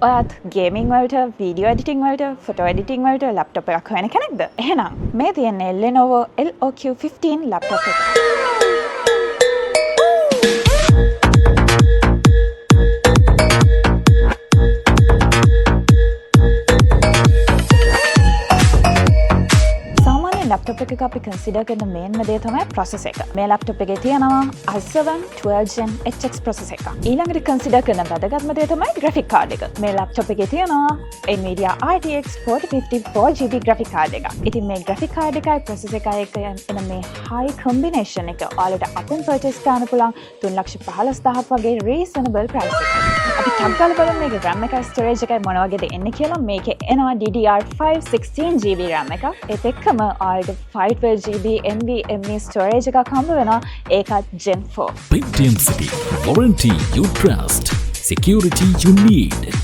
ඔයත් ගේමිං වලට video editing වලට ෆොටෝ එඩිටිං වලට ලැප්ටොප් එකක් හොයන කෙනෙක්ද? එහෙනම් මේ තියෙන්නේ Lenovo LOQ15 ලැප්ටොප් එක. ලැප්ටොප් එකක අපි කන්සිඩර් කරන මේන්ම දේ තමයි ප්‍රොසෙස් එක. මේ ලැප්ටොප් එකේ තියෙනවා i7 12 Gen HX ප්‍රොසෙස් එකක්. ඊළඟට කන්සිඩර් කරන වැදගත්ම දේ තමයි ග්‍රැෆික් කාඩ් එක. මේ ලැප්ටොප් එකේ තියෙනවා Nvidia RTX 4050 4GB graphic card එකක්. ඉතින් මේ ග්‍රැෆික් කාඩ් එකයි ප්‍රොසෙස් එකයි එක්ක එන මේ high combination එක ඔයාලට අපෙන් purchase කරන්න පුළුවන් 3,15,000ක් වගේ reasonable price එකක්. අපි ටැග් ගාලා බලමු මේකේ RAM එකයි storage එකයි මොන වගේද එන්නේ කියලා. මේකේ එනවා DDR5 16GB RAM එකක්. ඒත් එක්කම 512GB NVMe storage එකක් හම්බ වෙනවා. ඒකත් Gen 4. Pentium City. Warranty you trust. Security you need.